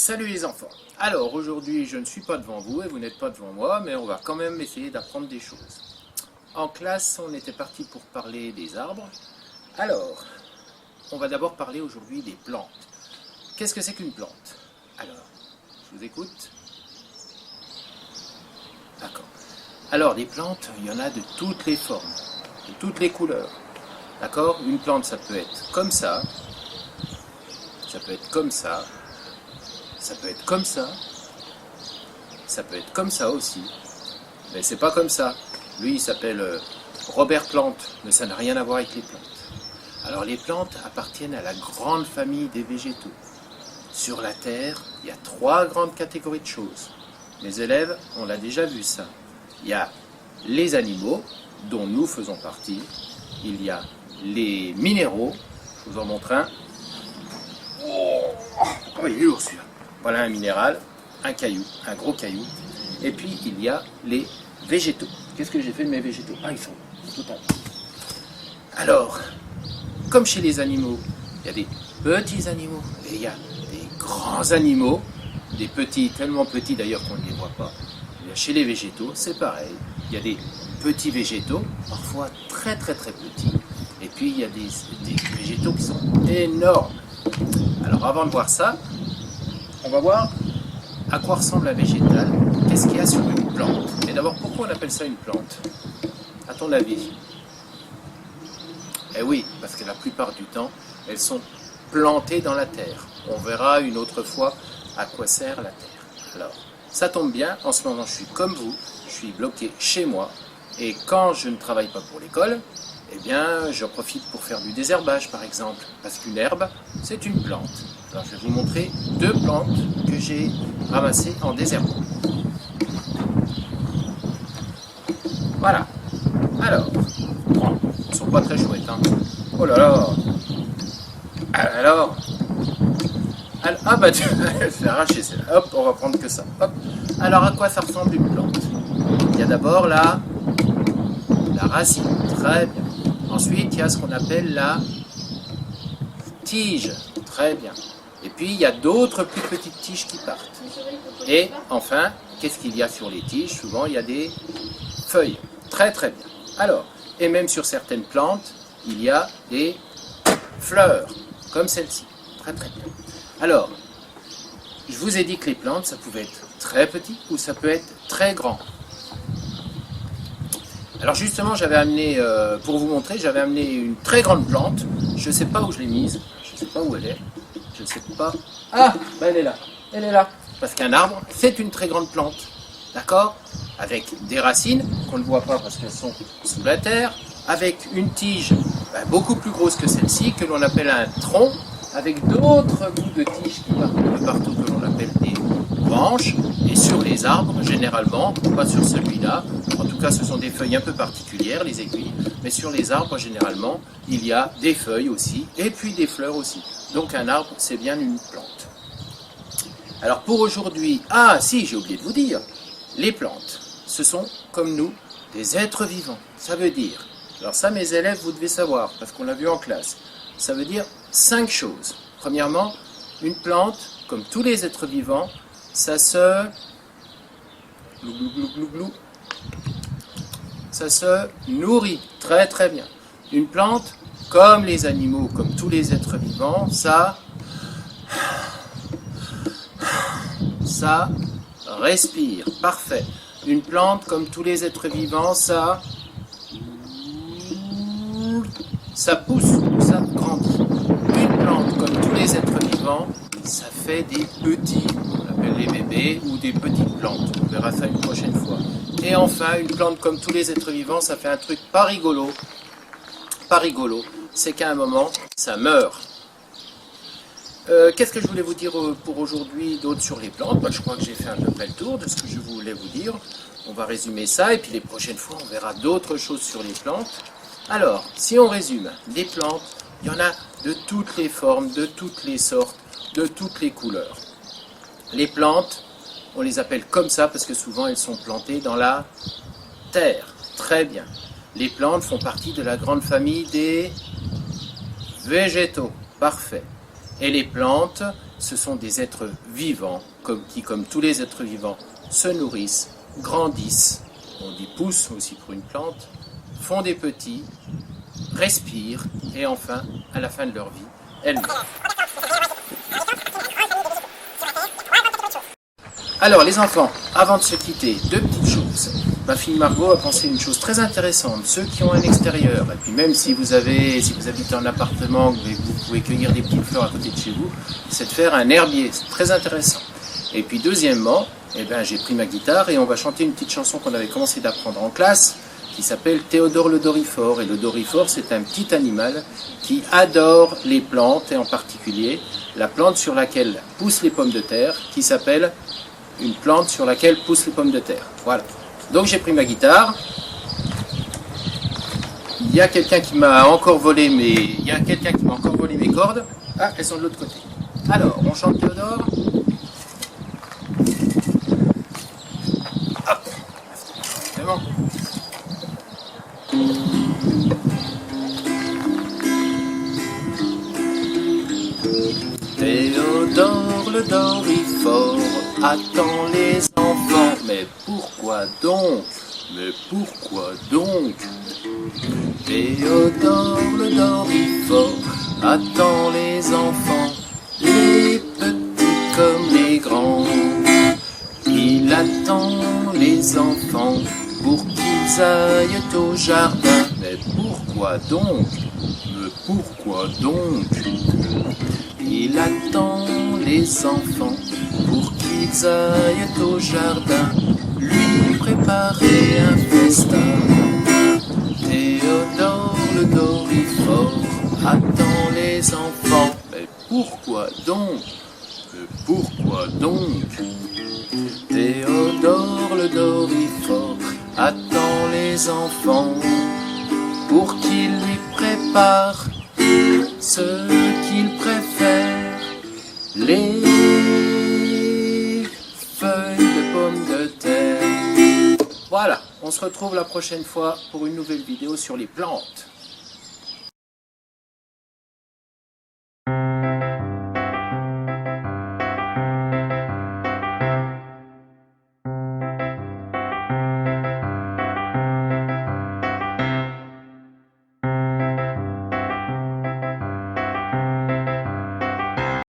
Salut les enfants. Alors aujourd'hui je ne suis pas devant vous et vous n'êtes pas devant moi, mais on va quand même essayer d'apprendre des choses. En classe on était parti pour parler des arbres. Alors on va d'abord parler aujourd'hui des plantes. Qu'est-ce que c'est qu'une plante? Alors je vous écoute. D'accord. Alors les plantes, il y en a de toutes les formes, de toutes les couleurs. D'accord? Une plante ça peut être comme ça peut être comme ça. Ça peut être comme ça peut être comme ça aussi, mais c'est pas comme ça. Lui il s'appelle Robert Plante, mais ça n'a rien à voir avec les plantes. Alors les plantes appartiennent à la grande famille des végétaux. Sur la Terre, il y a 3 grandes catégories de choses. Mes élèves, on l'a déjà vu ça. Il y a les animaux, dont nous faisons partie. Il y a les minéraux, je vous en montre un. Oh, il est lourd celui-là. Voilà un minéral, un caillou, un gros caillou. Et puis il y a les végétaux. Qu'est-ce que j'ai fait de mes végétaux? Ah, ils sont tout en haut. Alors, comme chez les animaux, il y a des petits animaux et il y a des grands animaux. Des petits, tellement petits d'ailleurs qu'on ne les voit pas. Et chez les végétaux, c'est pareil. Il y a des petits végétaux, parfois très très très petits. Et puis il y a des végétaux qui sont énormes. Alors avant de voir ça, on va voir à quoi ressemble un végétal, qu'est-ce qu'il y a sur une plante. Et d'abord, pourquoi on appelle ça une plante, à ton avis? Eh oui, parce que la plupart du temps, elles sont plantées dans la terre. On verra une autre fois à quoi sert la terre. Alors, ça tombe bien, en ce moment je suis comme vous, je suis bloqué chez moi, et quand je ne travaille pas pour l'école, eh bien, j'en profite pour faire du désherbage, par exemple, parce qu'une herbe, c'est une plante. Alors, je vais vous montrer 2 plantes que j'ai ramassées en désherbant. Voilà. Alors, elles sont pas très chouettes, hein. Oh là là. Alors, ah bah, elle s'est arrachée celle-là. Hop, on va prendre que ça. Hop. Alors, à quoi ça ressemble une plante? Il y a d'abord la racine. Très bien. Ensuite, il y a ce qu'on appelle la tige. Très bien. Et puis, il y a d'autres plus petites tiges qui partent. Et enfin, qu'est-ce qu'il y a sur les tiges? Souvent, il y a des feuilles. Très très bien. Alors, et même sur certaines plantes, il y a des fleurs, comme celle-ci. Très très bien. Alors, je vous ai dit que les plantes, ça pouvait être très petit ou ça peut être très grand. Alors justement, j'avais amené, pour vous montrer, j'avais amené une très grande plante. Je ne sais pas où je l'ai mise. Je ne sais pas où elle est. Je ne sais pas. Ah, ben elle est là. Elle est là. Parce qu'un arbre, c'est une très grande plante. D'accord? Avec des racines, qu'on ne voit pas parce qu'elles sont sous la terre. Avec une tige beaucoup plus grosse que celle-ci, que l'on appelle un tronc. Avec d'autres bouts de tiges qui partent de partout, que l'on appelle des branches. Et sur les arbres, généralement, pas sur celui-là, en tout cas ce sont des feuilles un peu particulières, les aiguilles, mais sur les arbres, généralement, il y a des feuilles aussi, et puis des fleurs aussi. Donc un arbre, c'est bien une plante. Alors pour aujourd'hui, ah si, j'ai oublié de vous dire, les plantes, ce sont, comme nous, des êtres vivants. Ça veut dire, alors ça mes élèves, vous devez savoir, parce qu'on l'a vu en classe, ça veut dire 5 choses. Premièrement, une plante, comme tous les êtres vivants, ça se ça se nourrit très très bien. Une plante, comme les animaux, comme tous les êtres vivants, ça respire. Parfait. Une plante, comme tous les êtres vivants, ça pousse, ça grandit. Une plante, comme tous les êtres vivants, ça fait des petits, on appelle les bébés, ou des petites plantes. On verra ça une prochaine fois. Et enfin, une plante comme tous les êtres vivants, ça fait un truc pas rigolo. Pas rigolo, c'est qu'à un moment, ça meurt. Qu'est-ce que je voulais vous dire pour aujourd'hui d'autre sur les plantes? Je crois que j'ai fait à peu près le tour de ce que je voulais vous dire. On va résumer ça, et puis les prochaines fois, on verra d'autres choses sur les plantes. Alors, si on résume, les plantes, il y en a de toutes les formes, de toutes les sortes, de toutes les couleurs. Les plantes, on les appelle comme ça parce que souvent elles sont plantées dans la terre. Très bien. Les plantes font partie de la grande famille des végétaux. Parfait. Et les plantes, ce sont des êtres vivants, qui, comme tous les êtres vivants, se nourrissent, grandissent, on dit poussent aussi pour une plante, font des petits, respirent, et enfin, à la fin de leur vie, elles meurent. Alors les enfants, avant de se quitter, deux petites choses. Ma fille Margot a pensé une chose très intéressante. Ceux qui ont un extérieur, et puis même si vous habitez en appartement, vous pouvez cueillir des petites fleurs à côté de chez vous, c'est de faire un herbier, c'est très intéressant. Et puis deuxièmement, j'ai pris ma guitare et on va chanter une petite chanson qu'on avait commencé d'apprendre en classe, qui s'appelle Théodore le Dorifort. Et le Dorifort, c'est un petit animal qui adore les plantes, et en particulier la plante sur laquelle poussent les pommes de terre, qui s'appelle une plante sur laquelle poussent les pommes de terre. Voilà. Donc j'ai pris ma guitare. Il y a quelqu'un qui m'a encore volé mes cordes. Ah, elles sont de l'autre côté. Alors, on chante Théodore. Hop. C'est bon. Théodore le Dorifort attend les enfants. Mais pourquoi donc? Mais pourquoi donc? Théodore le Dorifort attend les enfants, les petits comme les grands. Il attend les enfants pour qu'ils aillent au jardin. Mais pourquoi donc? Mais pourquoi donc? Il attend les enfants pour qu'ils aillent au jardin, lui préparer un festin. Théodore le Dorifort attend les enfants. Mais pourquoi donc? Mais pourquoi donc? Théodore le Dorifort attend les enfants pour qu'ils lui préparent ce qu'il préfère, les feuilles de pommes de terre. Voilà, on se retrouve la prochaine fois pour une nouvelle vidéo sur les plantes.